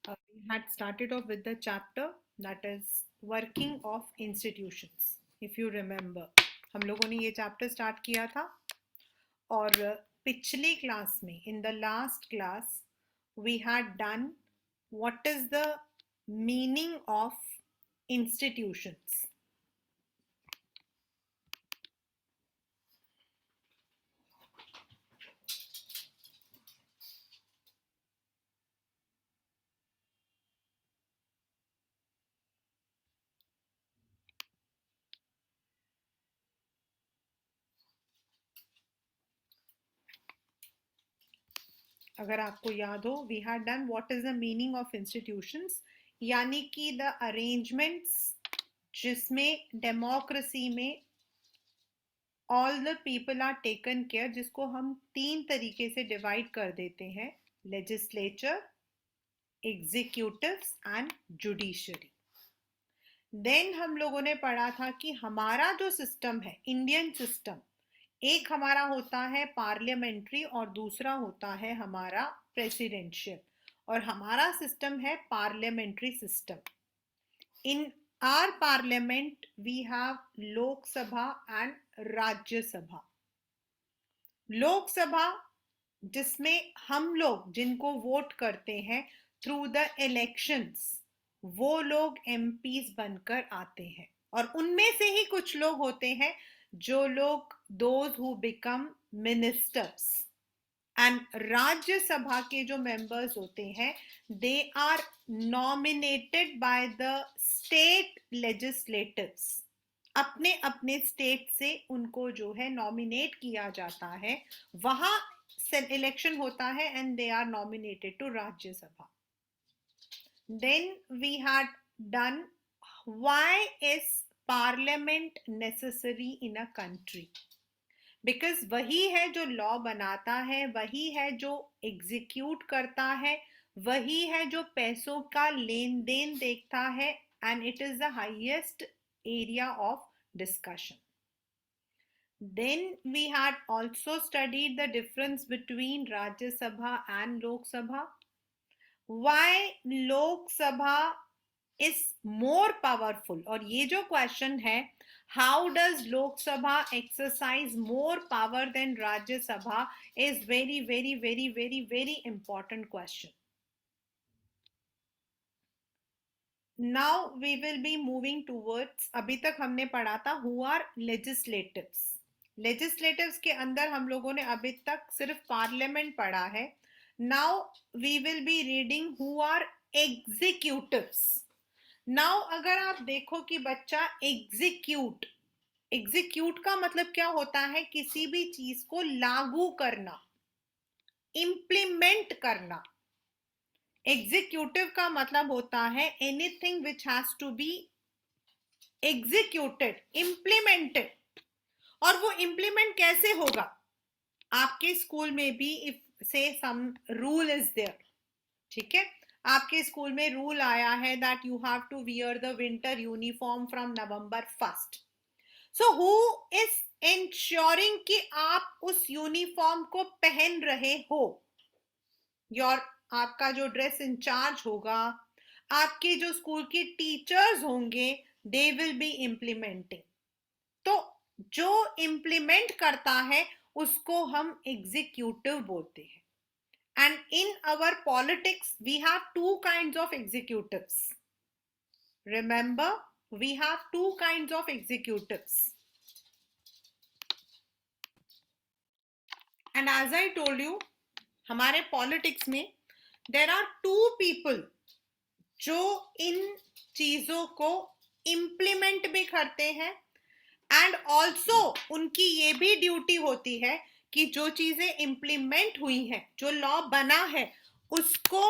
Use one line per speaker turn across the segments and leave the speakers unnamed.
We had started off with the chapter that is working of institutions. If you remember, हम लोगों ने ये chapter start किया था और पिछली क्लास में in the last class we had done what is the meaning of institutions. अगर आपको याद हो, we had done what is the meaning of institutions, यानी कि द अरेंजमेंट्स जिसमें डेमोक्रेसी में all the people are taken care, जिसको हम तीन तरीके से डिवाइड कर देते हैं: legislature, executives and judiciary. Then हम लोगों ने पढ़ा था कि हमारा जो सिस्टम है, इंडियन सिस्टम, एक हमारा होता है पार्लियामेंट्री और दूसरा होता है हमारा प्रेसिडेंशियल, और हमारा सिस्टम है parliamentary system. In our parliament we have Lok Sabha and Rajya Sabha. Lok Sabha जिसमें हम लोग जिनको वोट करते हैं थ्रू द इलेक्शंस, वो लोग एमपीज बनकर आते हैं, और उनमें से ही कुछ लोग होते हैं जो लोग those who become ministers. And Rajya Sabha के जो मेंबर्स होते हैं, they are nominated by the state legislatives. अपने अपने स्टेट से उनको जो है नॉमिनेट किया जाता है, वहां इलेक्शन होता है and they are nominated to Rajya Sabha. Then we had done why is parliament necessary in a country. Because वही है जो लॉ बनाता है, वही है जो एग्जीक्यूट करता है, वही है जो पैसों का लेन देन देखता है, and it is the highest area of discussion. Then we had also studied the difference between Rajya Sabha and Lok Sabha. Why Lok Sabha is more powerful, और ये जो क्वेश्चन है, how does Lok Sabha exercise more power than Rajya Sabha, is very very very very very important question. Now we will be moving towards, अभी तक हमने पढ़ा था who are legislatives. Legislatives के अंदर हम लोगों ने अभी तक सिर्फ पार्लियामेंट पढ़ा है. Now we will be reading who are executives. Now अगर आप देखो कि बच्चा एग्जीक्यूट का मतलब क्या होता है? किसी भी चीज को लागू करना, इंप्लीमेंट करना. एग्जीक्यूटिव का मतलब होता है anything which has to be executed, implemented. और वो इम्प्लीमेंट कैसे होगा? आपके स्कूल में भी इफ से सम रूल इज देयर, ठीक है, आपके स्कूल में रूल आया है that you have to wear the winter uniform from November 1st. So who is ensuring कि आप उस यूनिफॉर्म को पहन रहे हो? योर आपका जो ड्रेस इंचार्ज होगा, आपके जो स्कूल के टीचर्स होंगे, दे विल बी इम्प्लीमेंटिंग. तो जो इम्प्लीमेंट करता है उसको हम एग्जीक्यूटिव बोलते हैं. And in our politics we have two kinds of executives. Remember, we have two kinds of executives. And as I told you, हमारे पॉलिटिक्स में देर आर टू पीपल जो इन चीजों को इंप्लीमेंट भी करते हैं, एंड ऑल्सो उनकी ये भी ड्यूटी होती है कि जो चीजें इंप्लीमेंट हुई हैं, जो लॉ बना है, उसको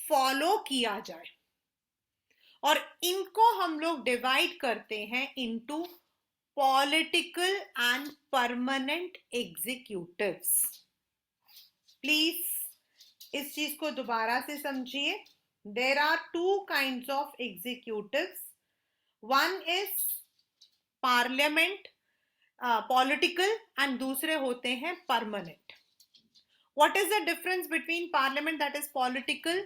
फॉलो किया जाए. और इनको हम लोग डिवाइड करते हैं into political and permanent executives. Please इस चीज को दोबारा से समझिए. There are two kinds of executives. One is parliament, political, and दूसरे होते हैं permanent. What is the difference between parliament that is political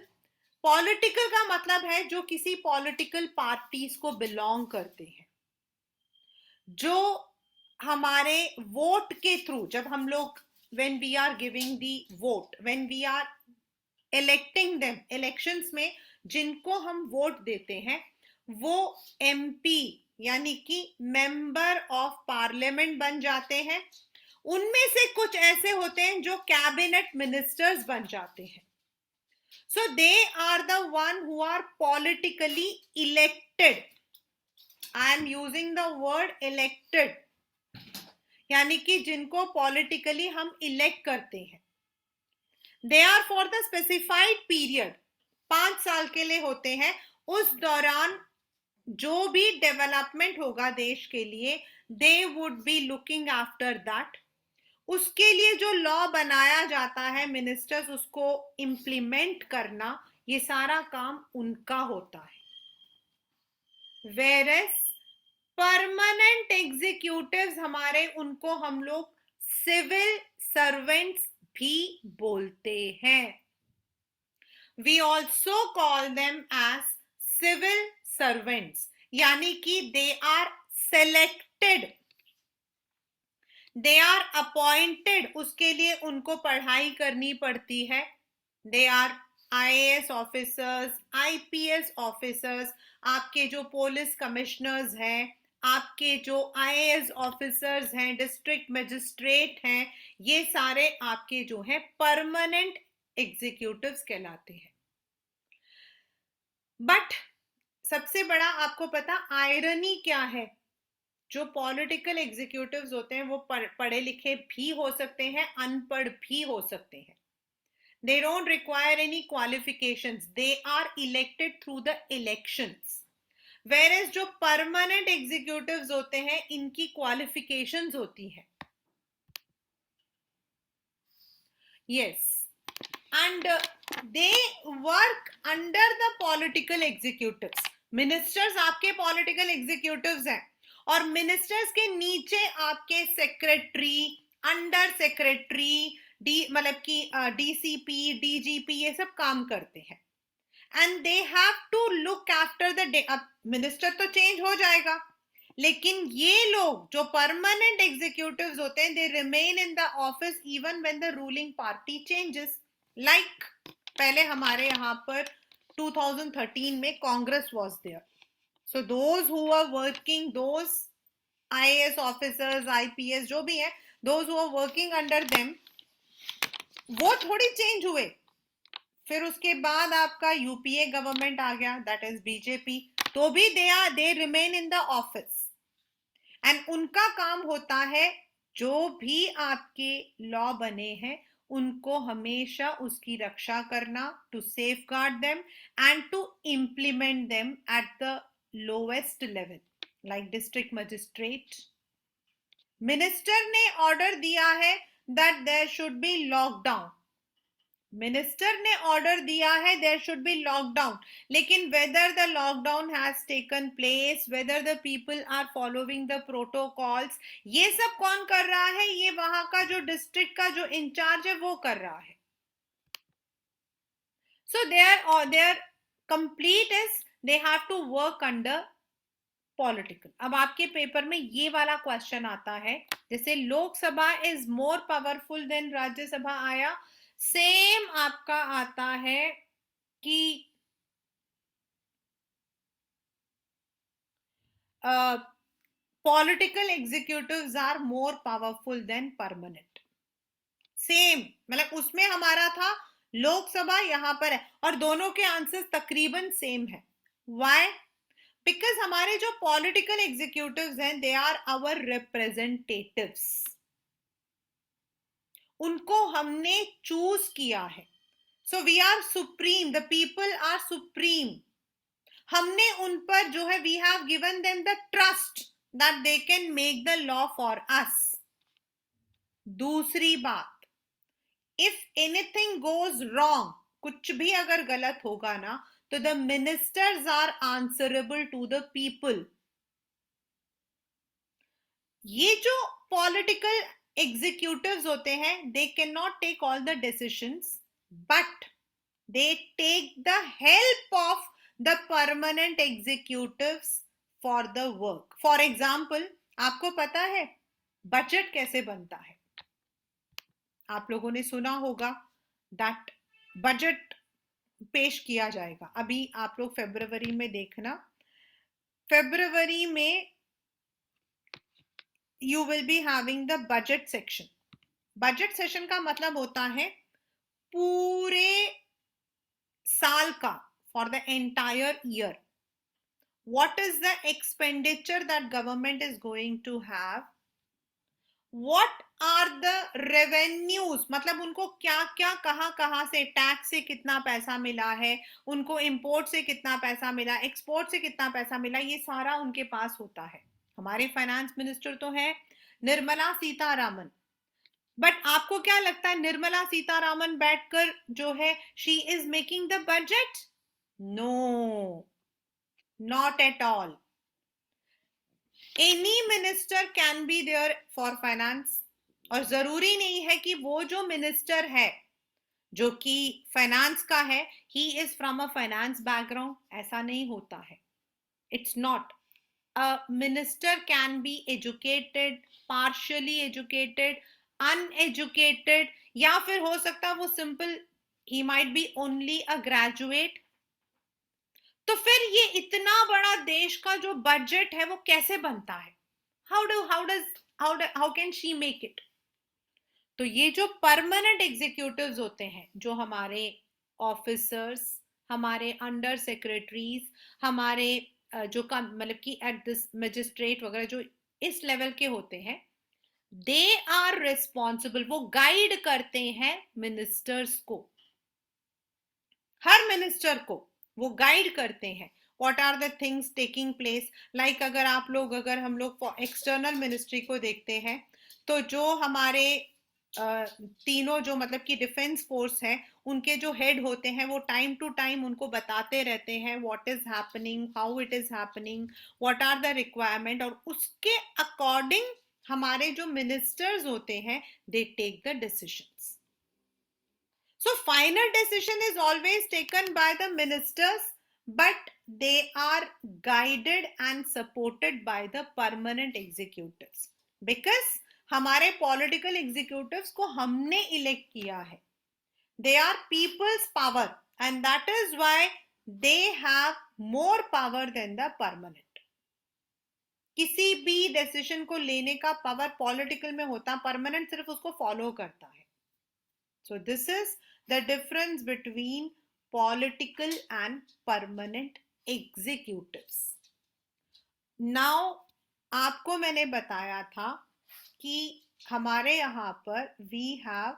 political का मतलब है जो किसी पॉलिटिकल पार्टीज को बिलोंग करते हैं, जो हमारे वोट के थ्रू, जब हम लोग when we are giving the vote, when we are electing them, elections में जिनको हम वोट देते हैं वो एमपी यानी कि मेंबर ऑफ पार्लियामेंट बन जाते हैं। उनमें से कुछ ऐसे होते हैं जो कैबिनेट मिनिस्टर्स बन जाते हैं। So they are the one who are politically elected. I am using the word elected, यानी कि जिनको पॉलिटिकली हम इलेक्ट करते हैं। They are for the specified period, 5 साल के लिए होते हैं। उस दौरान जो भी डेवलपमेंट होगा देश के लिए, they would be looking after that. उसके लिए जो लॉ बनाया जाता है, मिनिस्टर्स उसको इम्प्लीमेंट करना, ये सारा काम उनका होता है। वेरएस परमानेंट एग्जीक्यूटिव्स हमारे, उनको हम लोग सिविल सर्वेंट्स भी बोलते हैं। We also call them as civil servants, यानी कि they are selected, they are appointed, उसके लिए उनको पढ़ाई करनी पड़ती है। They are IAS officers, IPS officers, आपके जो पुलिस कमिश्नर्स हैं, आपके जो आईएएस ऑफिसर्स हैं, डिस्ट्रिक्ट मजिस्ट्रेट हैं, ये सारे आपके जो हैं परमानेंट एग्जीक्यूटिव्स कहलाते हैं। बट सबसे बड़ा आपको पता आयरनी क्या है, जो पॉलिटिकल एग्जीक्यूटिव्स होते हैं वो पढ़े लिखे भी हो सकते हैं, अनपढ़ भी हो सकते हैं। They don't require any qualifications. They are elected through the elections. Whereas जो permanent executives होते हैं, इनकी qualifications होती हैं. Yes. And they work under the political executives. Ministers आपके political executives हैं, और ministers के नीचे आपके secretary, under secretary, मतलब कि डीसीपी, डीजीपी, ये सब काम करते हैं। And they have to look after the day. अब मिनिस्टर तो चेंज हो जाएगा, लेकिन ये लोग जो परमानेंट एग्जीक्यूटिव्स होते हैं, they remain in the office even when the ruling party changes. Like पहले हमारे यहाँ पर 2013 में Congress was there, so those who are working, those IAS officers, IPS जो भी है, those who are working under them, वो थोड़ी चेंज हुए। फिर उसके बाद आपका यूपीए गवर्नमेंट आ गया, दैट इज बीजेपी, तो भी दे remain in the office. And उनका काम होता है जो भी आपके लॉ बने हैं उनको हमेशा उसकी रक्षा करना, to safeguard them and to implement them at the lowest level, like district magistrate. Minister ने ऑर्डर दिया है that there should be lockdown, minister ने ऑर्डर दिया है देयर शुड बी लॉकडाउन, लेकिन whether the lockdown has taken place, whether the people are following the protocols, ये सब कौन कर रहा है? ये वहां का जो डिस्ट्रिक्ट का जो इंचार्ज है वो कर रहा है। So there complete is they have to work under political. अब आपके पेपर में ये वाला क्वेश्चन आता है, जैसे Lok Sabha is more powerful than Rajya Sabha आया, सेम आपका आता है कि political executives are more powerful than permanent. Same, मतलब उसमें हमारा था लोकसभा, यहां पर है, और दोनों के आंसर्स तकरीबन सेम है। व्हाई? बिकॉज हमारे जो पॉलिटिकल एग्जीक्यूटिव्स हैं, दे आर आवर रिप्रेजेंटेटिव्स, उनको हमने चूज किया है। So we are supreme, the people are supreme. हमने उन पर जो है, we have given them the trust that they can make the law for us. दूसरी बात, इफ एनीथिंग गोज रॉन्ग, कुछ भी अगर गलत होगा ना, तो the ministers are answerable to the people. ये जो पॉलिटिकल एग्जीक्यूटिव्स होते हैं, they can not take all the decisions, but they take the help of the permanent executives for the work. For example, आपको पता है बजट कैसे बनता है? आप लोगों ने सुना होगा दैट बजट पेश किया जाएगा। अभी आप लोग फरवरी में देखना, फरवरी में you will be having the budget section. Budget session का मतलब होता है पूरे साल का, for the entire year, what is the expenditure that government is going to have, what are the revenues, मतलब उनको क्या क्या कहाँ से, टैक्स से कितना पैसा मिला है, उनको इंपोर्ट से कितना पैसा मिला, एक्सपोर्ट से कितना पैसा मिला, ये सारा उनके पास होता है। हमारे फाइनेंस मिनिस्टर तो है निर्मला सीतारामन, बट आपको क्या लगता है निर्मला सीतारामन बैठकर जो है she is making the budget? No, not at all. Any minister can be there for finance, और जरूरी नहीं है कि वो जो मिनिस्टर है जो कि फाइनेंस का है he is from a finance background, ऐसा नहीं होता है। It's not, a minister can be educated, partially educated, uneducated, या फिर हो सकता है वो simple he might be only a graduate. तो फिर ये इतना बड़ा देश का जो बजट है वो कैसे बनता है? How can she make it? तो ये जो परमानेंट एग्जीक्यूटिव्स होते हैं, जो हमारे ऑफिसर्स, हमारे अंडर सेक्रेटरीज, हमारे जो का मतलब कि एट दिस मजिस्ट्रेट वगैरह जो इस लेवल के होते हैं, दे आर रिस्पॉन्सिबल, वो गाइड करते हैं मिनिस्टर्स को, हर मिनिस्टर को वो गाइड करते हैं what are the things taking place. Like अगर हम लोग एक्सटर्नल मिनिस्ट्री को देखते हैं, तो जो हमारे तीनों जो मतलब कि डिफेंस फोर्स है, उनके जो हेड होते हैं वो टाइम टू टाइम उनको बताते रहते हैं what is happening, how it is happening, what are the requirement, और उसके अकॉर्डिंग हमारे जो मिनिस्टर्स होते हैं they take the decisions. So final decision is always taken by the ministers, but they are guided and supported by the permanent executives, because हमारे political executives को हमने elect किया है, they are people's power, and that is why they have more power than the permanent. किसी भी decision को लेने का पावर पॉलिटिकल में होता, परमानेंट सिर्फ उसको फॉलो करता है। So this is the difference between political and permanent executives. Now आपको मैंने बताया था कि हमारे यहाँ पर we have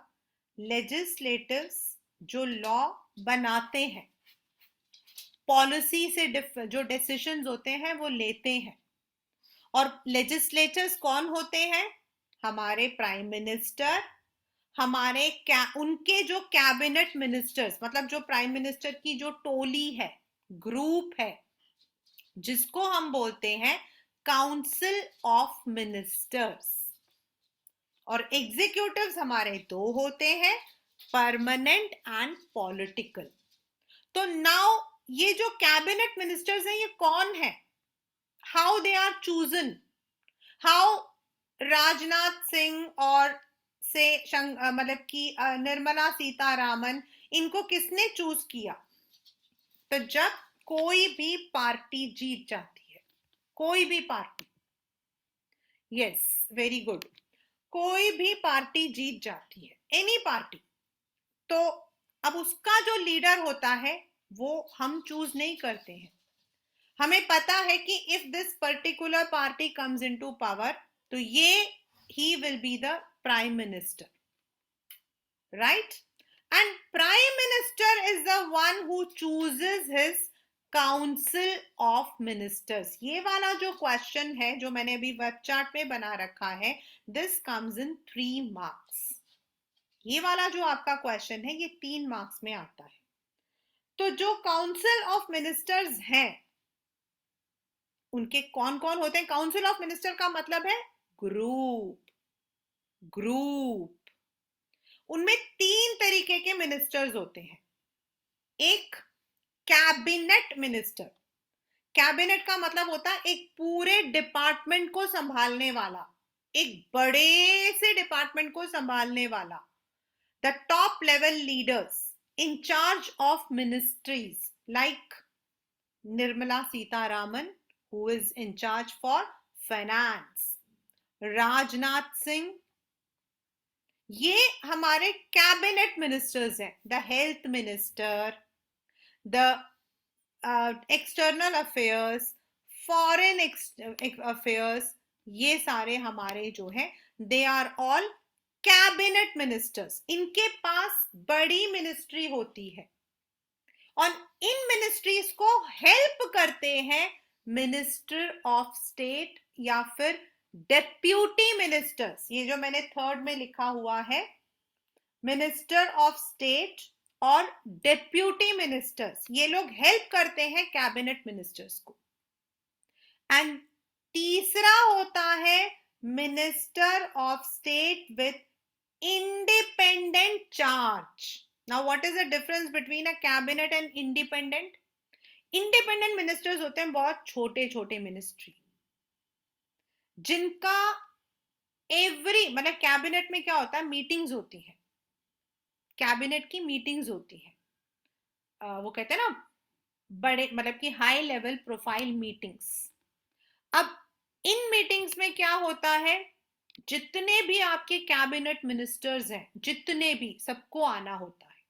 legislators जो लॉ बनाते हैं, पॉलिसी से जो डिसीजंस होते हैं वो लेते हैं। और लेजिस्लेटर्स कौन होते हैं? हमारे प्राइम मिनिस्टर, हमारे उनके जो कैबिनेट मिनिस्टर्स, मतलब जो प्राइम मिनिस्टर की जो टोली है, ग्रुप है, जिसको हम बोलते हैं काउंसिल ऑफ मिनिस्टर्स। और एग्जीक्यूटिव्स हमारे दो होते हैं, परमानेंट एंड पॉलिटिकल। तो नाउ ये जो कैबिनेट मिनिस्टर्स हैं ये कौन है, how they are chosen, how Rajnath Singh और से मतलब कि निर्मला सीतारामन, इनको किसने चूज किया? तो जब कोई भी पार्टी जीत जाती है, कोई भी पार्टी, यस वेरी गुड, कोई भी पार्टी जीत जाती है, एनी पार्टी, तो अब उसका जो लीडर होता है वो हम चूज नहीं करते हैं। हमें पता है कि if this particular party comes into power तो ये he will be the prime minister, right? And prime minister is the one who chooses his council of ministers. ये वाला जो क्वेश्चन है जो मैंने अभी वेब चार्ट में बना रखा है, this comes in 3 marks. ये वाला जो आपका क्वेश्चन है ये 3 मार्क्स में आता है। तो जो काउंसिल ऑफ मिनिस्टर्स हैं उनके कौन कौन होते हैं? काउंसिल ऑफ मिनिस्टर का मतलब है ग्रुप, ग्रुप। उनमें 3 तरीके के मिनिस्टर्स होते हैं। एक कैबिनेट मिनिस्टर, कैबिनेट का मतलब होता है एक पूरे डिपार्टमेंट को संभालने वाला, एक बड़े से डिपार्टमेंट को संभालने वाला, the top level leaders in charge of ministries like Nirmala Sitharaman who is in charge for finance, Rajnath Singh, ये हमारे कैबिनेट मिनिस्टर्स हैं, the health minister, the external affairs, foreign affairs, ये सारे हमारे जो हैं they are all cabinet ministers. इनके पास बड़ी मिनिस्ट्री होती है और इन मिनिस्ट्रीज को हेल्प करते हैं मिनिस्टर ऑफ स्टेट या फिर डेप्यूटी मिनिस्टर्स। ये जो मैंने थर्ड में लिखा हुआ है, मिनिस्टर ऑफ स्टेट और डेप्यूटी मिनिस्टर्स, ये लोग हेल्प करते हैं कैबिनेट मिनिस्टर्स को। एंड तीसरा होता है minister of state with independent charge. Now what is the difference between a cabinet and independent? Independent ministers होते हैं बहुत छोटे छोटे मिनिस्ट्री, जिनका मतलब कैबिनेट में क्या होता है, मीटिंग्स होती है, कैबिनेट की मीटिंग्स होती है, वो कहते हैं ना बड़े, मतलब कि हाई लेवल प्रोफाइल मीटिंग्स। अब इन मीटिंग्स में क्या होता है, जितने भी आपके कैबिनेट मिनिस्टर्स हैं, जितने भी, सबको आना होता है,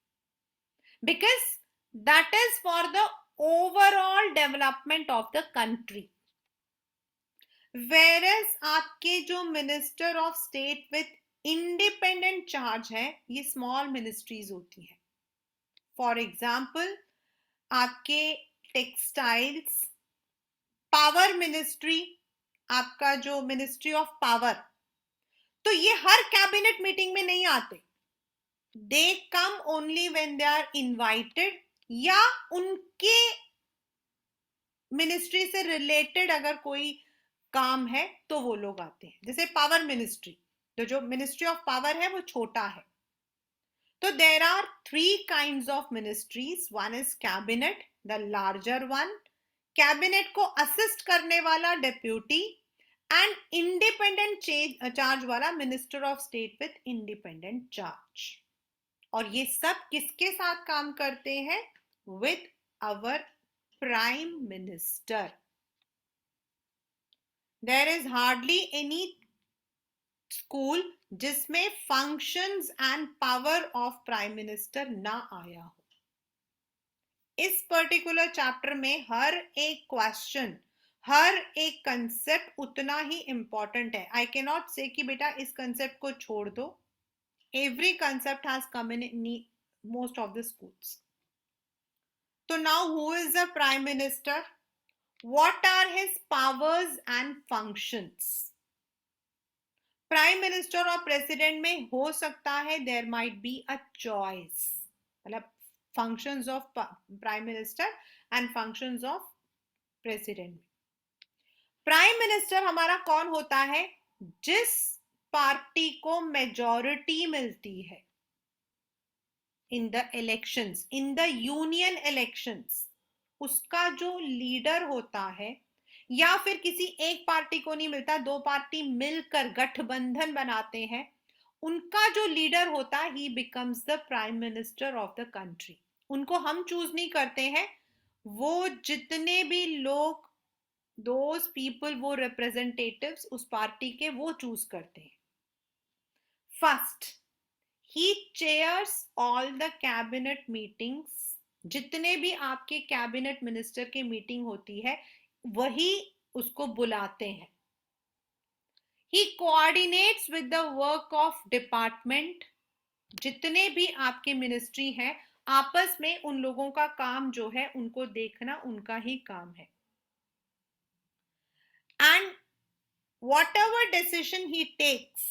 because that is for the overall development of the country. Whereas आपके जो minister of state with independent charge है, ये स्मॉल मिनिस्ट्रीज होती है। फॉर एग्जाम्पल आपके टेक्सटाइल्स, पावर मिनिस्ट्री, आपका जो मिनिस्ट्री ऑफ पावर, तो ये हर कैबिनेट मीटिंग में नहीं आते, they come only when they are invited, या उनके मिनिस्ट्री से रिलेटेड अगर कोई काम है तो वो लोग आते हैं। जैसे पावर मिनिस्ट्री, तो जो मिनिस्ट्री ऑफ पावर है वो छोटा है। तो there are three kinds of ministries, one is cabinet, the larger one, cabinet को असिस्ट करने वाला डेप्यूटी, एंड इंडिपेंडेंट चार्ज वाला minister of state with independent charge. और ये सब किसके साथ काम करते हैं? With our prime minister. There is hardly any school जिसमें functions and power of prime minister ना आया हो। इस पर्टिकुलर चैप्टर में हर एक क्वेश्चन, हर एक कंसेप्ट उतना ही इंपॉर्टेंट है। आई कैन नॉट से कि बेटा इस कंसेप्ट को छोड़ दो। Every concept has come in most of the schools. तो now who is the prime minister? What are his powers and functions? Prime minister और प्रेसिडेंट में हो सकता है there might be a choice, मतलब functions of prime minister and functions of president. Prime minister हमारा कौन होता है? जिस पार्टी को मेजॉरिटी मिलती है in the elections, in the union elections, उसका जो लीडर होता है, या फिर किसी एक पार्टी को नहीं मिलता, दो पार्टी मिलकर गठबंधन बनाते हैं, उनका जो लीडर होता है ही becomes the prime minister of the country. उनको हम चूज नहीं करते हैं, वो जितने भी लोग, दोज पीपल, वो रिप्रेजेंटेटिव्स उस पार्टी के, वो चूज करते हैं। First, he chairs all the cabinet meetings. जितने भी आपके कैबिनेट मिनिस्टर की मीटिंग होती है वही उसको बुलाते हैं। He coordinates with the work of department. जितने भी आपके मिनिस्ट्री हैं, आपस में उन लोगों का काम जो है उनको देखना उनका ही काम है। And whatever decision he takes,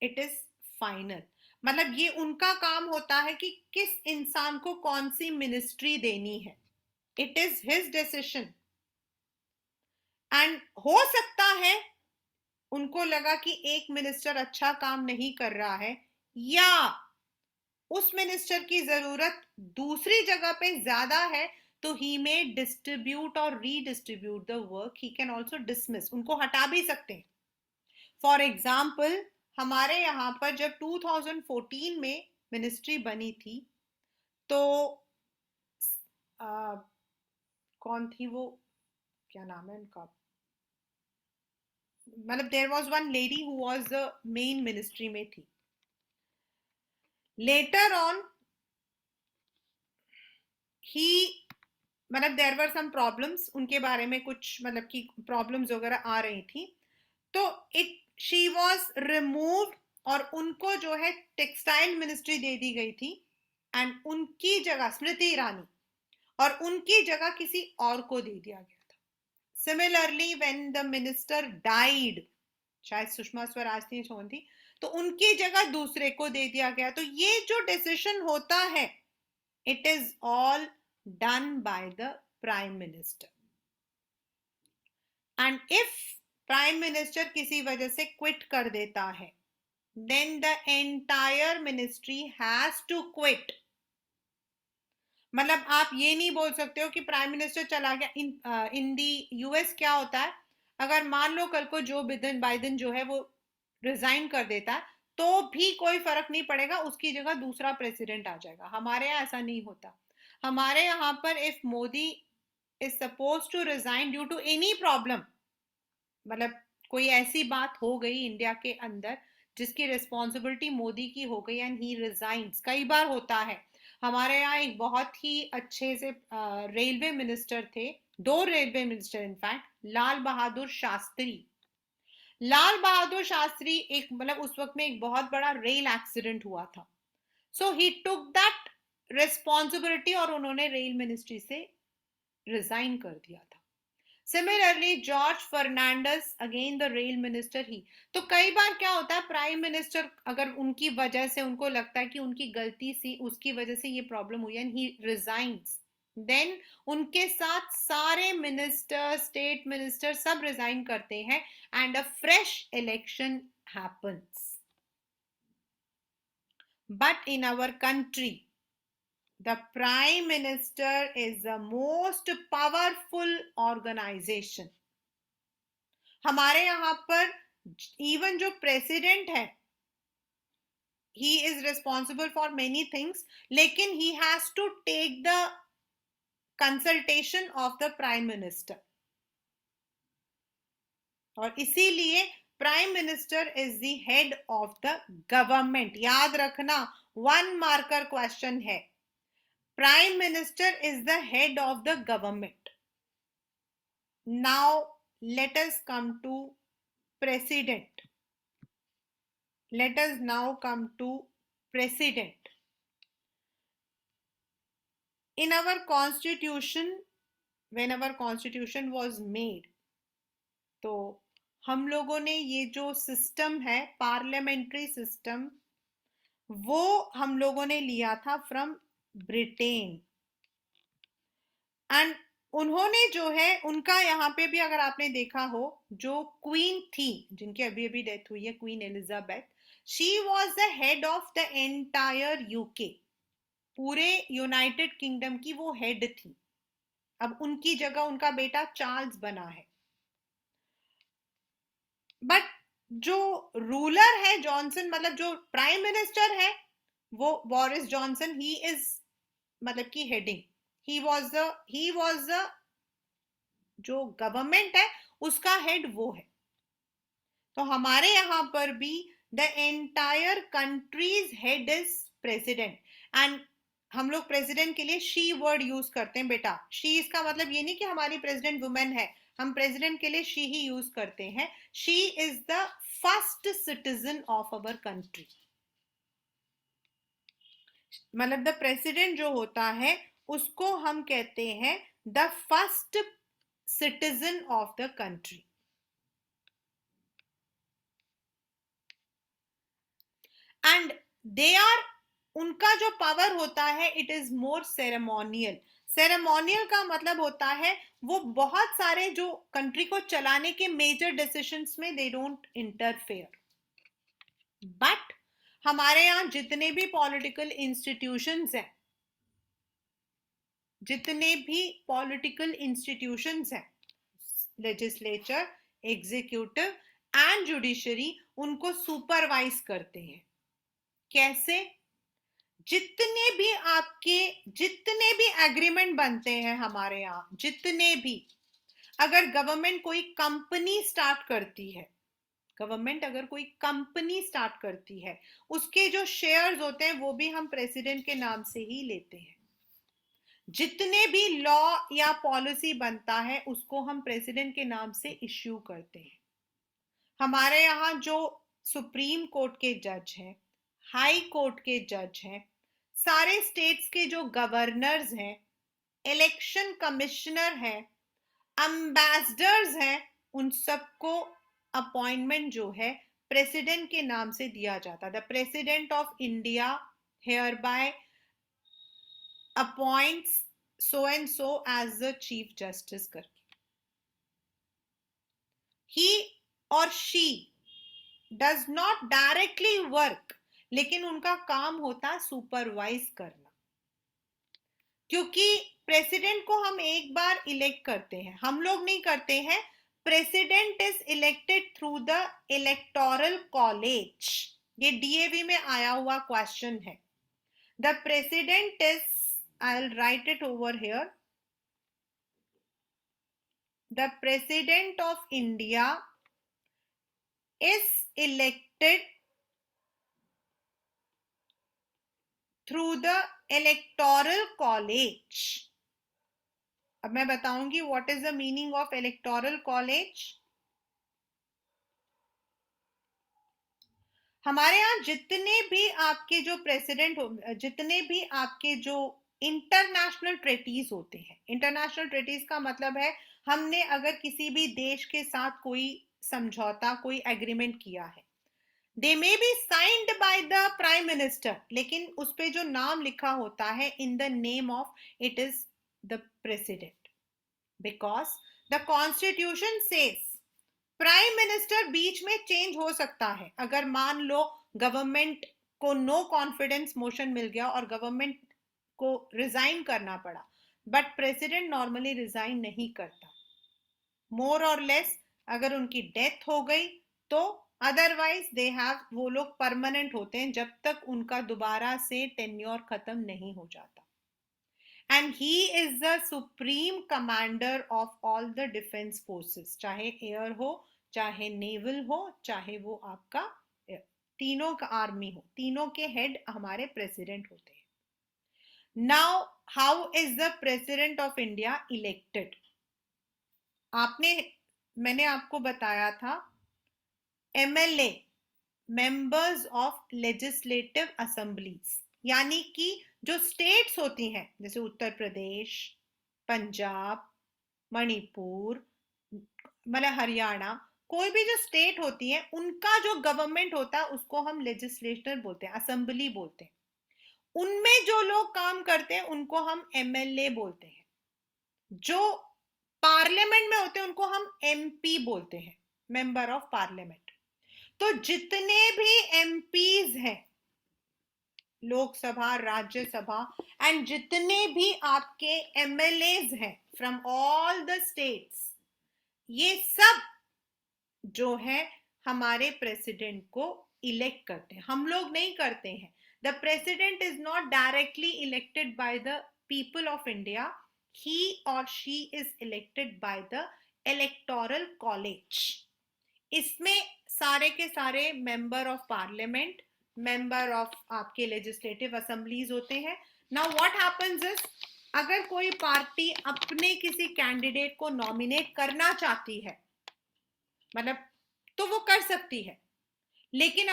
it is final। मतलब ये उनका काम होता है कि किस इंसान को कौन सी मिनिस्ट्री देनी है। It is his decision. And हो सकता है उनको लगा कि एक मिनिस्टर अच्छा काम नहीं कर रहा है, या उस मिनिस्टर की जरूरत दूसरी जगह पे ज्यादा है, तो ही में डिस्ट्रीब्यूट और redistribute the work, he can also dismiss, उनको हटा भी सकते हैं। फॉर एग्जाम्पल, हमारे यहाँ पर जब 2014 में मिनिस्ट्री बनी थी, तो कौन थी वो, क्या नाम है उनका, मतलब there was one lady who was the main ministry में थी। लेटर ऑन ही, मतलब देयर वर सम प्रॉब्लम्स, उनके बारे में कुछ मतलब कि प्रॉब्लम्स वगैरह आ रही थी, तो इट शी वाज रिमूव्ड और उनको जो है टेक्सटाइल मिनिस्ट्री दे दी गई थी, एंड उनकी जगह स्मृति ईरानी, और उनकी जगह किसी और को दे दिया गया था। Similarly when the minister died, शायद सुषमा स्वराज थी, कौन थी, तो उनकी जगह दूसरे को दे दिया गया। तो ये जो डिसीजन होता है, it is all done by the prime minister, and if prime minister किसी वजह से क्विट कर देता है, then the entire ministry has to quit. मतलब आप ये नहीं बोल सकते हो कि प्राइम मिनिस्टर चला गया। इन दी यूएस क्या होता है, अगर मान लो कल को जो बाइडेन जो है वो रिजाइन कर देता है, तो भी कोई फर्क नहीं पड़ेगा, उसकी जगह दूसरा प्रेसिडेंट आ जाएगा। हमारे यहाँ ऐसा नहीं होता। हमारे यहाँ पर if Modi is suppose to resign due to any problem, मतलब कोई ऐसी बात हो गई इंडिया के अंदर जिसकी रिस्पॉन्सिबिलिटी मोदी की हो गई एंड ही रिजाइंस, कई बार होता है। हमारे यहाँ एक बहुत ही अच्छे से रेलवे मिनिस्टर थे, दो railway minister in fact, Lal Bahadur Shastri. Lal Bahadur Shastri एक मतलब उस वक्त में एक बहुत बड़ा रेल एक्सीडेंट हुआ था, सो ही टुक दैट रिस्पॉन्सिबिलिटी और उन्होंने रेल मिनिस्ट्री से रिजाइन कर दिया था। Similarly George Fernandes, again the rail minister ही। तो कई बार क्या होता है, प्राइम मिनिस्टर अगर उनकी वजह से उनको लगता है कि उनकी गलती सी उसकी वजह से ये प्रॉब्लम हुई एंड ही रिजाइंस, देन उनके साथ सारे मिनिस्टर, स्टेट मिनिस्टर सब रिजाइन करते हैं and a fresh election happens. But in our country the prime minister is the most powerful organization. हमारे यहाँ पर इवन जो प्रेसिडेंट है, he is responsible for many things, लेकिन he has to take the consultation of the prime minister, और इसीलिए prime minister is the head of the government. याद रखना, 1 मार्कर क्वेश्चन है, prime minister is the head of the government. Now let us come to president. Let us now come to president. In our constitution, when our constitution was made, तो हम लोगों ने ये जो system है parliamentary system, वो हम लोगों ने लिया था फ्रॉम ब्रिटेन। एंड उन्होंने जो है उनका यहाँ पे भी अगर आपने देखा हो, जो क्वीन थी जिनकी अभी अभी डेथ हुई है, queen Elizabeth, she was the head of the entire UK, पूरे यूनाइटेड किंगडम की वो हेड थी। अब उनकी जगह उनका बेटा चार्ल्स बना है। बट जो रूलर है जॉनसन, मतलब जो प्राइम मिनिस्टर है वो बोरिस जॉनसन, ही इज मतलब की हेडिंग, ही वॉज द जो गवर्नमेंट है उसका हेड वो है। तो हमारे यहां पर भी the entire countries head is president, and हम लोग प्रेसिडेंट के लिए शी वर्ड यूज करते हैं बेटा। शी इसका मतलब ये नहीं कि हमारी प्रेसिडेंट वुमेन है, हम प्रेसिडेंट के लिए शी ही यूज करते हैं। She is the first citizen of our country, मतलब द प्रेसिडेंट जो होता है उसको हम कहते हैं the first citizen of the country. And they are, उनका जो पावर होता है it is more ceremonial. Ceremonial का मतलब होता है वो बहुत सारे जो कंट्री को चलाने के मेजर डिसीजंस में दे डोंट इंटरफेयर, बट हमारे यहाँ जितने भी पॉलिटिकल इंस्टीट्यूशंस हैं, जितने भी पॉलिटिकल इंस्टीट्यूशंस हैं, लेजिस्लेचर, एग्जीक्यूटिव एंड जुडिशरी, उनको सुपरवाइज करते हैं। कैसे? जितने भी एग्रीमेंट बनते हैं हमारे यहाँ, जितने भी, अगर गवर्नमेंट कोई कंपनी स्टार्ट करती है, गवर्नमेंट अगर कोई कंपनी स्टार्ट करती है, उसके जो शेयर्स होते हैं वो भी हम प्रेसिडेंट के नाम से ही लेते हैं। जितने भी लॉ या पॉलिसी बनता है उसको हम प्रेसिडेंट के नाम से इश्यू करते हैं। हमारे यहाँ जो सुप्रीम कोर्ट के जज हैं, हाई कोर्ट के जज हैं, सारे स्टेट्स के जो गवर्नर्स हैं, इलेक्शन कमिश्नर हैं, एम्बेसडर्स हैं, उन सबको अपॉइंटमेंट जो है प्रेसिडेंट के नाम से दिया जाता। The president of India hereby appoints so and so as the chief justice करके। ही और she does not directly work, लेकिन उनका काम होता सुपरवाइज करना। क्योंकि प्रेसिडेंट को हम एक बार इलेक्ट करते हैं, हम लोग नहीं करते हैं। President is elected through the electoral college. ये डीएवी में आया हुआ क्वेश्चन है। The president is, I will write it over here, the president of India is elected through the electoral college। अब मैं बताऊंगी what is the meaning of electoral college। हमारे यहाँ जितने भी आपके जो प्रेसिडेंट, जितने भी आपके जो इंटरनेशनल ट्रेटीज होते हैं, इंटरनेशनल ट्रेटीज का मतलब है हमने अगर किसी भी देश के साथ कोई समझौता, कोई एग्रीमेंट किया है, they may be signed by the prime minister, लेकिन उस पे जो नाम लिखा होता है in the name of it is the president, because the constitution says prime minister बीच में चेंज हो सकता है। अगर मान लो गवर्नमेंट को नो कॉन्फिडेंस मोशन मिल गया और गवर्नमेंट को रिजाइन करना पड़ा, बट प्रेसिडेंट नॉर्मली रिजाइन नहीं करता। मोर और लेस अगर उनकी डेथ हो गई तो अदरवाइज दे हैव, वो लोग परमानेंट होते हैं जब तक उनका दोबारा से टेन्योर खत्म नहीं हो जाता। And he is the supreme commander of all the defence forces, चाहे एयर हो, चाहे नेवल हो, चाहे वो आपका तीनों का आर्मी हो, तीनों के हेड हमारे प्रेसिडेंट होते हैं। Now how is the president of India elected? मैंने आपको बताया था MLA, members of legislative assemblies, यानी कि जो स्टेट्स होती हैं जैसे उत्तर प्रदेश, पंजाब, मणिपुर, मतलब हरियाणा, कोई भी जो स्टेट होती है उनका जो गवर्नमेंट होता है उसको हम लेजिस्लेटर बोलते हैं, असेंबली बोलते हैं। उनमें जो लोग काम करते हैं उनको हम एमएलए बोलते हैं। जो पार्लियामेंट में होते हैं उनको हम एमपी बोलते हैं, मेंबर ऑफ पार्लियामेंट। तो जितने भी एमपीज हैं, लोकसभा, राज्यसभा, एंड जितने भी आपके एमएलएज हैं फ्रॉम ऑल द स्टेट्स, ये सब जो है हमारे प्रेसिडेंट को इलेक्ट करते हैं, हम लोग नहीं करते हैं। The president is not directly elected by the people of India, he or she is elected by the electoral college। इसमें सारे के सारे member of parliament, member of आपके लेजिस्लेटिव असेंबलीज होते हैं। नाउ व्हाट हैपेंस इज, अगर कोई party अपने किसी कैंडिडेट को नॉमिनेट करना चाहती है, मतलब तो वो कर सकती है, लेकिन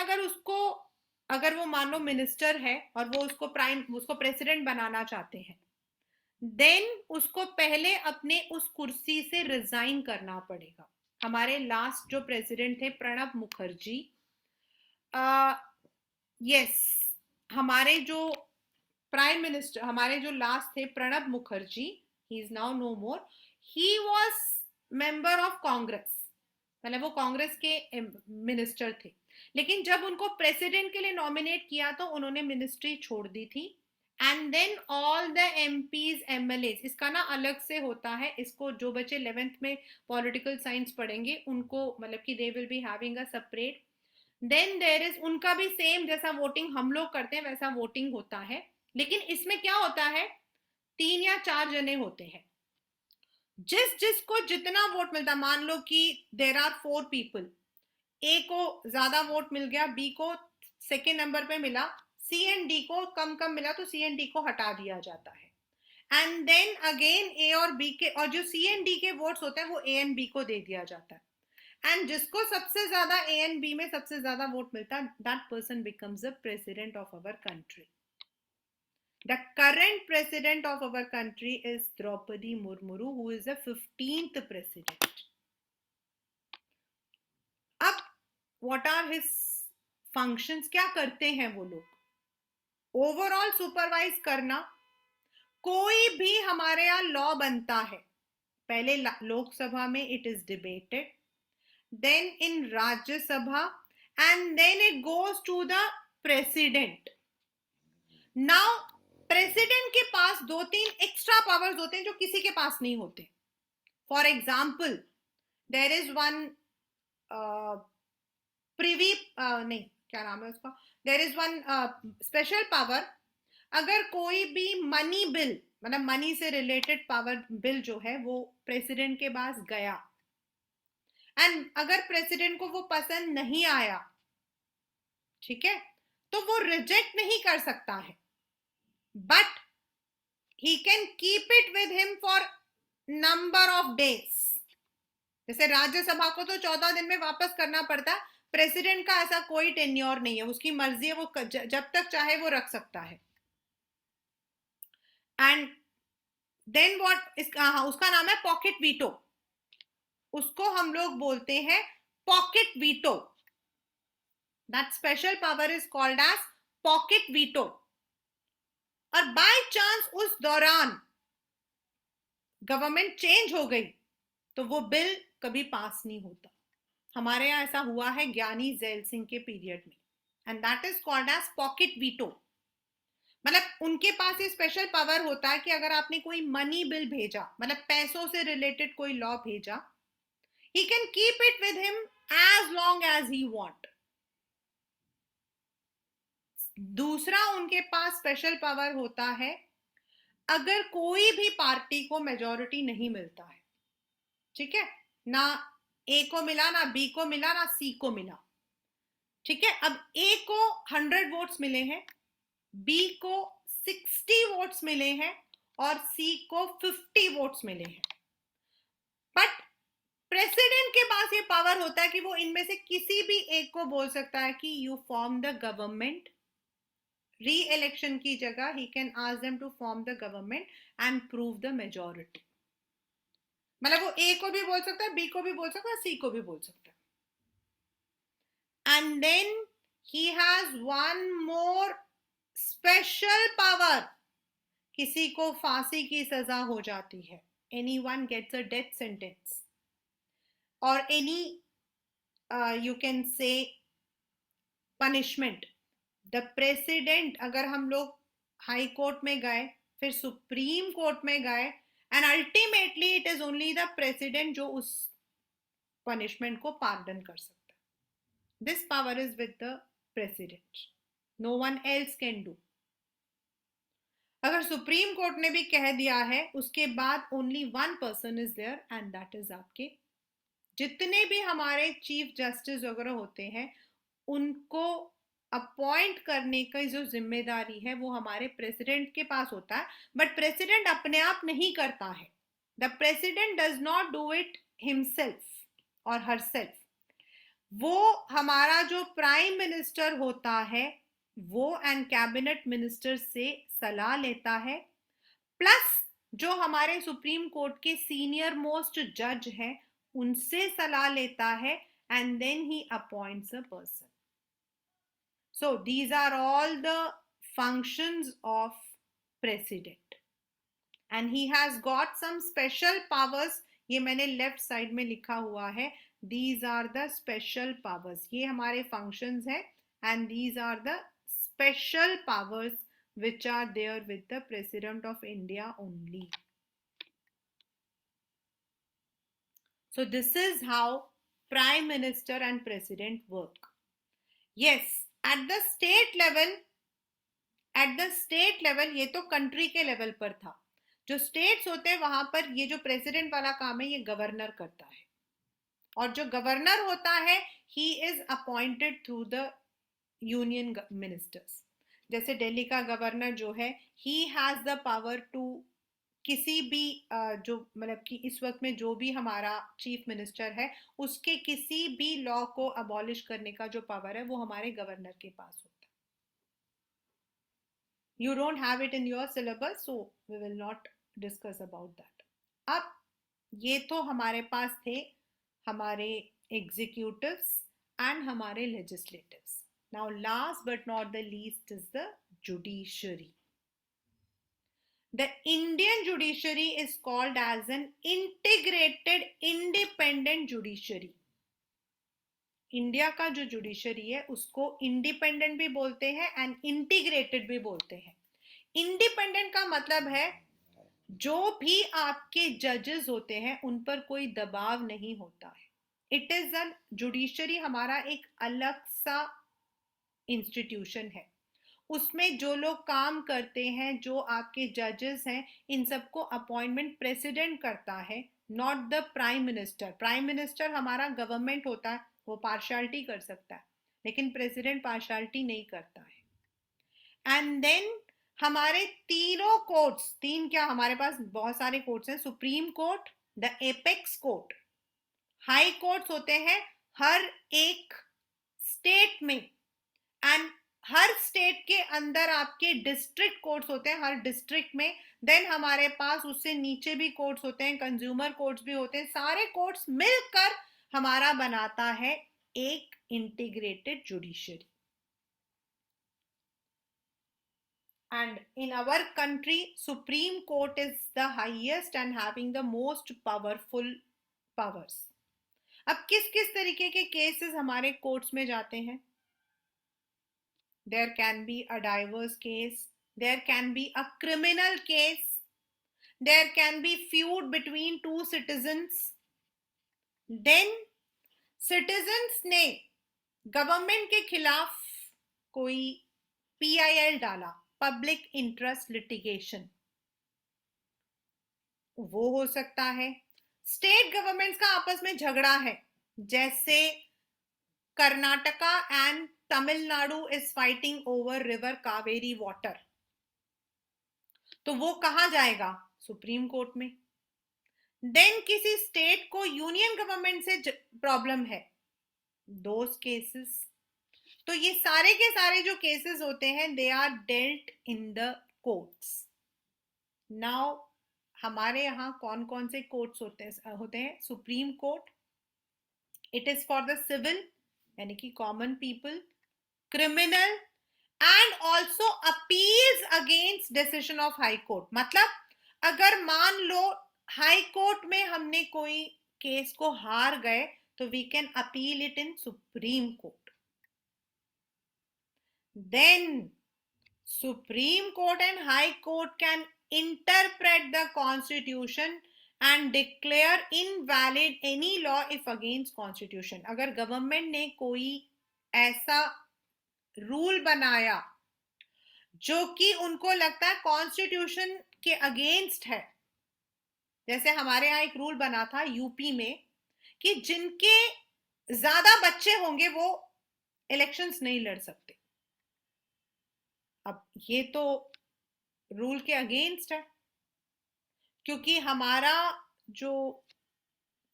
अगर वो मानो मिनिस्टर है और वो उसको प्रेसिडेंट बनाना चाहते हैं, देन उसको पहले अपने उस कुर्सी से रिजाइन करना पड़ेगा। हमारे लास्ट जो प्रेसिडेंट थे प्रणब मुखर्जी, यस, हमारे जो प्राइम मिनिस्टर, हमारे जो लास्ट थे Pranab Mukherjee, he is now no more, he was member of Congress, मतलब वो कांग्रेस के मिनिस्टर थे। लेकिन जब उनको प्रेसिडेंट के लिए नॉमिनेट किया तो उन्होंने मिनिस्ट्री छोड़ दी थी। And then all the MPs MLAs, इसका ना अलग से होता है, इसको जो बच्चे 11th में पॉलिटिकल साइंस पढ़ेंगे उनको मतलब कि they will be having a separate. Then there is, उनका भी सेम जैसा वोटिंग हम लोग करते हैं वैसा वोटिंग होता है, लेकिन इसमें क्या होता है, 3 या 4 जने होते हैं, जिसको जितना वोट मिलता, मान लो कि देर आर 4 पीपल, ए को ज्यादा वोट मिल गया, बी को सेकेंड नंबर पे मिला, सी एंड डी को कम कम मिला तो सी एंड डी को हटा दिया जाता है। एंड देन अगेन ए और बी के, और जो सी एंड डी के वोट्स होते हैं वो ए एंड बी को दे दिया जाता है। एंड जिसको सबसे ज्यादा ए एंड बी में सबसे ज्यादा वोट मिलता है, that person becomes the president of our country. The current president of our country is Draupadi Murmuru, who is the 15th president. अब what are his functions? क्या करते हैं वो लोग? ओवरऑल सुपरवाइज करना, कोई भी हमारे यहाँ लॉ बनता है, पहले लोकसभा में it is debated, then in Rajya Sabha, and then it goes to the president. Now president के पास 2-3 एक्स्ट्रा पावर्स होते हैं जो किसी के पास नहीं होते। For example, there is one privy नहीं क्या नाम है उसका, there is one special power, अगर कोई भी मनी बिल मतलब मनी से रिलेटेड पावर बिल जो है वो प्रेसिडेंट के पास गया, एंड अगर प्रेसिडेंट को वो पसंद नहीं आया, ठीक है, तो वो रिजेक्ट नहीं कर सकता है, but he can keep it with him for number of days. जैसे राज्यसभा को तो 14 दिन में वापस करना पड़ता है, प्रेसिडेंट का ऐसा कोई टेन्योर नहीं है, उसकी मर्जी है, वो जब तक चाहे वो रख सकता है। एंड देन व्हाट, उसका नाम है पॉकेट वीटो, उसको हम लोग बोलते हैं pocket veto. That special power is called as pocket veto. और बाय चांस उस दौरान गवर्नमेंट चेंज हो गई तो वो बिल कभी पास नहीं होता। हमारे यहाँ ऐसा हुआ है ज्ञानी जैल सिंह के पीरियड में, and that is called as pocket veto. मतलब उनके पास ये स्पेशल पावर होता है कि अगर आपने कोई मनी बिल भेजा, मतलब पैसों से रिलेटेड कोई लॉ भेजा, he can keep it with him as long as he want. दूसरा उनके पास स्पेशल पावर होता है, अगर कोई भी पार्टी को मेजॉरिटी नहीं मिलता है, ठीक है, ना ए को मिला, ना बी को मिला, ना सी को मिला, ठीक है, अब ए को 100 वोट्स मिले हैं, बी को 60 वोट्स मिले हैं और सी को 50 वोट्स मिले हैं, बट प्रेसिडेंट के पास ये पावर होता है कि वो इनमें से किसी भी एक को बोल सकता है कि you form the government. Re election की जगह he can ask them to form the government and prove the majority. मतलब वो ए को भी बोल सकता है, बी को भी बोल सकता है, सी को भी बोल सकता है। And then he has one more special power, किसी को फांसी की सजा हो जाती है, anyone gets a death sentence, or any you can say punishment, the president, अगर हम लोग हाई कोर्ट में गए, फिर सुप्रीम कोर्ट में गए, and ultimately it is only the president जो उस पनिशमेंट को पार्डन कर सकता है। This power is with the president, no one else can do. अगर सुप्रीम कोर्ट ने भी कह दिया है, उसके बाद only one person is there and that is आपके, जितने भी हमारे चीफ जस्टिस वगैरह होते हैं उनको अपॉइंट करने की जो जिम्मेदारी है वो हमारे प्रेसिडेंट के पास होता है, बट प्रेसिडेंट अपने आप नहीं करता है। The president does not do it himself और हरसेल्फ। वो हमारा जो प्राइम मिनिस्टर होता है वो एंड कैबिनेट मिनिस्टर से सलाह लेता है, प्लस जो हमारे सुप्रीम कोर्ट के सीनियर मोस्ट जज हैं उनसे सलाह लेता है, and then he appoints a person. So these are all the functions of president, and he has got some special powers. ये मैंने लेफ्ट साइड में लिखा हुआ है, these are the special powers. ये हमारे functions हैं and these are the special powers which are there with the President of India only. So this is how Prime Minister and President work. Yes, at the state level ये तो country के level पर था. जो states होते हैं वहां पर ये जो president वाला काम है ये governor करता है, और जो governor होता है he is appointed through the union ministers. जैसे दिल्ली का गवर्नर जो है he has the power to किसी भी जो मतलब कि इस वक्त में जो भी हमारा चीफ मिनिस्टर है उसके किसी भी लॉ को अबॉलिश करने का जो पावर है वो हमारे गवर्नर के पास होता है. You don't have it in your syllabus, so we will not discuss about that. अब ये तो हमारे पास थे हमारे executives and हमारे legislatives. Now last but not the least is the judiciary. The Indian judiciary is called as an integrated independent judiciary. India का जो judiciary है उसको इंडिपेंडेंट भी बोलते हैं एंड इंटीग्रेटेड भी बोलते हैं. इंडिपेंडेंट का मतलब है जो भी आपके जजेस होते हैं उन पर कोई दबाव नहीं होता है. इट इज अ जुडिशरी हमारा एक अलग सा इंस्टीट्यूशन है. उसमें जो लोग काम करते हैं, जो आपके जजेस हैं, इन सबको अपॉइंटमेंट प्रेसिडेंट करता है, not the prime minister. Prime minister हमारा गवर्नमेंट होता है, वो पार्शियलिटी कर सकता है, लेकिन प्रेसिडेंट पार्शियलिटी नहीं करता है. एंड देन हमारे तीनों कोर्ट्स, तीन क्या हमारे पास बहुत सारे कोर्ट्स हैं. Supreme court, the apex court, high courts होते हैं हर एक स्टेट में, एंड हर स्टेट के अंदर आपके डिस्ट्रिक्ट कोर्ट्स होते हैं हर डिस्ट्रिक्ट में. देन हमारे पास उससे नीचे भी कोर्ट्स होते हैं, कंज्यूमर कोर्ट्स भी होते हैं. सारे कोर्ट्स मिलकर हमारा बनाता है एक integrated judiciary. And in our country, Supreme Court is the highest and having the most powerful powers. अब किस किस तरीके के केसेस हमारे कोर्ट्स में जाते हैं? There can be a divorce case, there can be a criminal case, there can be feud between two citizens. Then citizens ने गवर्नमेंट के खिलाफ कोई PIL डाला, पब्लिक इंटरेस्ट लिटिगेशन, वो हो सकता है. स्टेट गवर्नमेंट्स का आपस में झगड़ा है, जैसे Karnataka and Tamil Nadu is fighting over river Kaveri water, तो वो कहां जाएगा? सुप्रीम कोर्ट में. देन किसी स्टेट को यूनियन गवर्नमेंट से प्रॉब्लम है, दोस केसेस. तो ये सारे के सारे जो केसेस होते हैं they are dealt in the courts. Now हमारे यहाँ कौन कौन से कोर्ट्स होते हैं? Supreme court, it is for the civil यानी कि common people, criminal and also appeals against decision of high court. मतलब अगर मान लो हाई कोर्ट में हमने कोई केस को हार गए तो we can appeal it in supreme court. Then Supreme Court and High Court can interpret the Constitution and declare invalid any law if against Constitution. अगर गवर्नमेंट ने कोई ऐसा रूल बनाया जो कि उनको लगता है कॉन्स्टिट्यूशन के अगेंस्ट है, जैसे हमारे यहाँ एक रूल बना था यूपी में कि जिनके ज्यादा बच्चे होंगे वो इलेक्शंस नहीं लड़ सकते. अब ये तो रूल के अगेंस्ट है, क्योंकि हमारा जो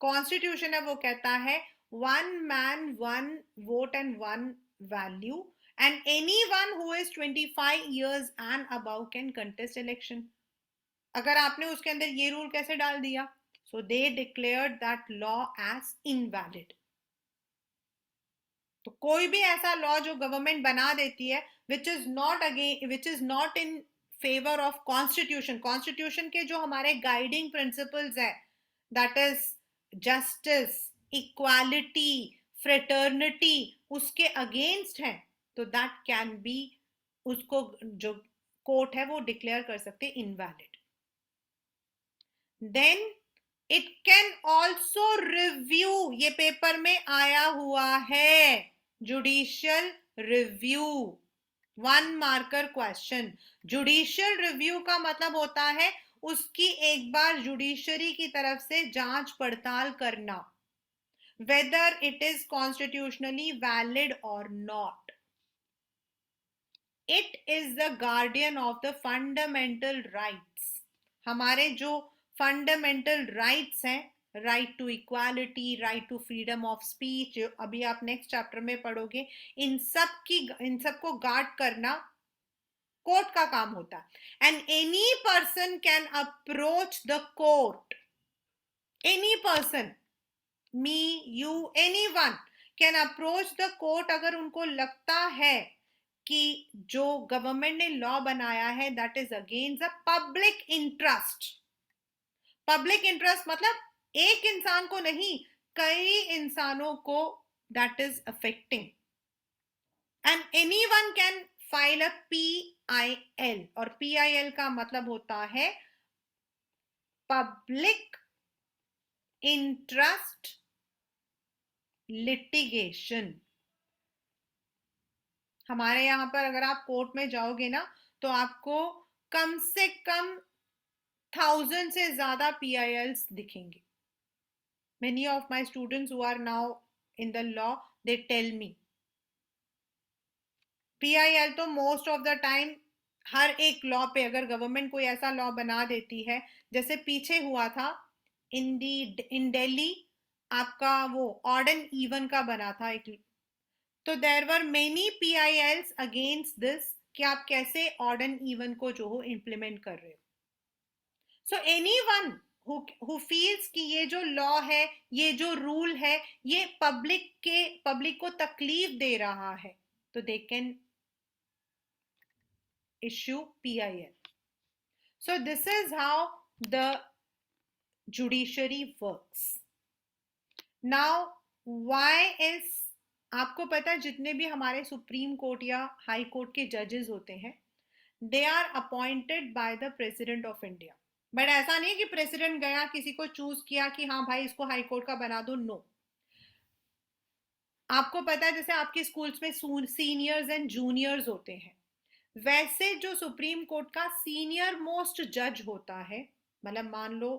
कॉन्स्टिट्यूशन है वो कहता है 1 man 1 vote and 1 value and anyone who is 25 years and above can contest election. अगर आपने उसके अंदर ये रूल कैसे डाल दिया? So they declared that law as invalid. तो कोई भी ऐसा लॉ जो गवर्नमेंट बना देती है which is not in favor of constitution, constitution के जो हमारे guiding principles है, that is justice, equality, fraternity उसके अगेंस्ट है, तो दैट कैन बी, उसको जो कोर्ट है वो डिक्लेयर कर सकते invalid. Then it can also review, ये पेपर में आया हुआ है, judicial review, 1 marker question. Judicial review का मतलब होता है उसकी एक बार जुडिशरी की तरफ से जांच पड़ताल करना, whether it is constitutionally valid or not. It is the guardian of the fundamental rights. हमारे जो फंडामेंटल राइट्स हैं, right to equality, right to freedom of speech, अभी आप नेक्स्ट चैप्टर में पढ़ोगे, इन सब को गार्ड करना कोर्ट का काम होता है. And any person can approach the court, any person, me, you, anyone can approach the court अगर उनको लगता है कि जो गवर्नमेंट ने लॉ बनाया है that is against the public interest. Public interest मतलब एक इंसान को नहीं, कई इंसानों को that is affecting. And anyone can file a PIL, और PIL का मतलब होता है पब्लिक इंटरेस्ट लिटिगेशन. हमारे यहां पर अगर आप कोर्ट में जाओगे ना तो आपको कम से कम 1000 से ज्यादा PILs दिखेंगे. Many of my students who are now in the law, they tell me PIL तो मोस्ट ऑफ द टाइम हर एक लॉ पे, अगर गवर्नमेंट कोई ऐसा लॉ बना देती है, जैसे पीछे हुआ था इन दिल्ली, आपका वो ऑड एंड इवन का बना था एक, तो there were many PILs against this कि आप कैसे ऑड एंड इवन को जो हो इम्प्लीमेंट कर रहे हो. सो एनीवन who feels कि ये जो लॉ है, ये जो रूल है, ये पब्लिक को तकलीफ दे रहा है, तो they can issue PIL. So this is how the judiciary works. Now why is, आपको पता है जितने भी हमारे सुप्रीम कोर्ट या हाई कोर्ट के जजेस होते हैं, they are appointed by the president of India. But ऐसा नहीं कि प्रेसिडेंट गया किसी को चूज किया कि हाँ भाई इसको हाई कोर्ट का बना दो, नो. आपको पता है जैसे आपके स्कूल्स में सीनियर्स एंड जूनियर्स होते हैं, वैसे जो सुप्रीम कोर्ट का सीनियर मोस्ट जज होता है, मतलब मान लो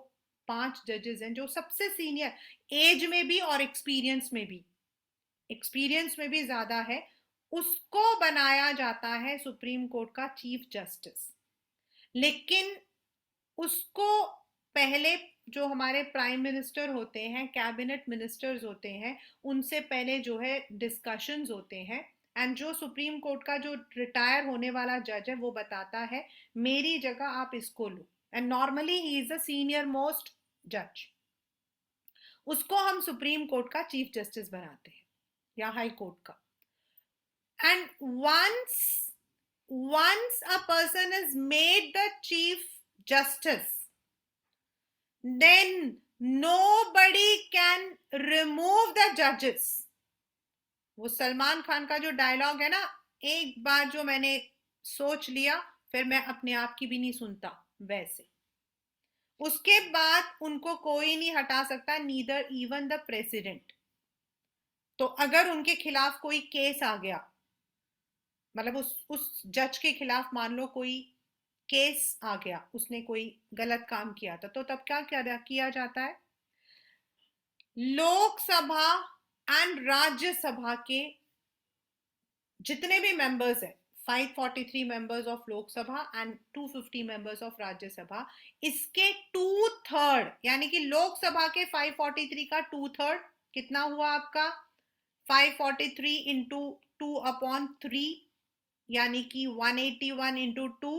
5 जजेस हैं जो सबसे सीनियर, एज में भी और एक्सपीरियंस में भी ज्यादा है, उसको बनाया जाता है सुप्रीम कोर्ट का चीफ जस्टिस. लेकिन उसको पहले जो हमारे प्राइम मिनिस्टर होते हैं, कैबिनेट मिनिस्टर्स होते हैं, उनसे पहले जो है डिस्कशंस होते हैं, एंड जो सुप्रीम कोर्ट का जो रिटायर होने वाला जज है वो बताता है मेरी जगह आप इसको लो, and normally he is a senior most जज. उसको हम सुप्रीम कोर्ट का चीफ जस्टिस बनाते हैं या हाई कोर्ट का. And once a person is made the chief justice, then nobody can remove the judges. वो सलमान खान का जो डायलॉग है ना, एक बार जो मैंने सोच लिया फिर मैं अपने आप की भी नहीं सुनता, वैसे उसके बाद उनको कोई नहीं हटा सकता, नीदर इवन द प्रेसिडेंट. तो अगर उनके खिलाफ कोई केस आ गया, मतलब उस जज के खिलाफ मान लो कोई केस आ गया, उसने कोई गलत काम किया था, तो तब क्या किया जाता है, लोकसभा एंड राज्यसभा के जितने भी मेंबर्स हैं, 543 members of Lok Sabha and 250 members of Rajya Sabha, इसके 2/3, यानी कि लोकसभा के 543 का 2/3 कितना हुआ आपका, 543 इंटू 2/3, यानी कि 181 इंटू 2,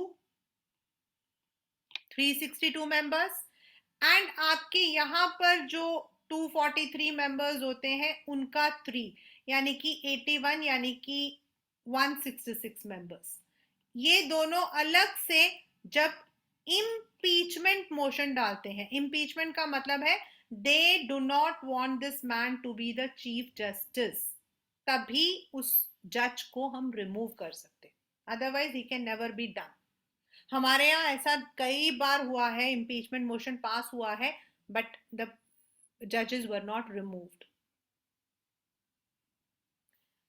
362 मेंबर्स. एंड आपके यहां पर जो 243 मेंबर्स होते हैं उनका 3, यानी कि 81, यानी कि 166 मेंबर्स. ये दोनों अलग से जब इम्पीचमेंट मोशन डालते हैं। इम्पीचमेंट का मतलब है they do not want this man to be the chief justice, तभी उस जज को हम रिमूव कर सकते, otherwise he can never be done. हमारे यहाँ ऐसा कई बार हुआ है, इम्पीचमेंट मोशन पास हुआ है, बट द जजेस वर नॉट रिमूव्ड।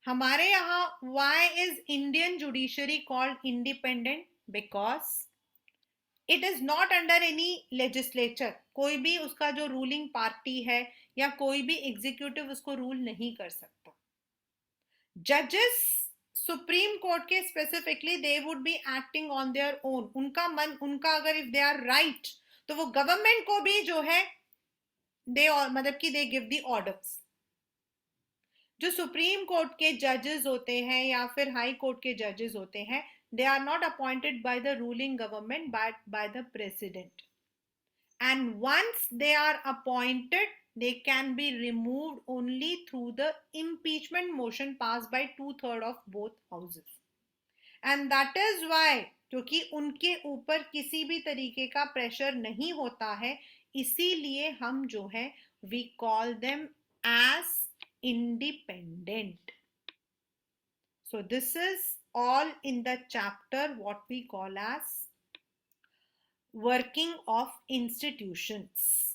हमारे यहाँ why is Indian judiciary called independent? Because it is not under any legislature. कोई भी उसका जो रूलिंग पार्टी है या कोई भी एग्जीक्यूटिव उसको रूल नहीं कर सकता। जजेस सुप्रीम कोर्ट के specifically they would be acting on their own. उनका मन, उनका अगर इफ दे आर राइट तो वो गवर्नमेंट को भी जो है दे, और मतलब कि दे गिव द ऑर्डर्स। जो सुप्रीम कोर्ट के जजेस होते हैं या फिर हाई कोर्ट के जजेस होते हैं, they are not appointed by the ruling government but by the president, and once they are appointed they can be removed only through the impeachment motion passed by 2/3 of both houses, and that is why, क्योंकि उनके ऊपर किसी भी तरीके का pressure नहीं होता है, इसीलिए हम जो है we call them as independent. So this is all in the chapter what we call as working of institutions.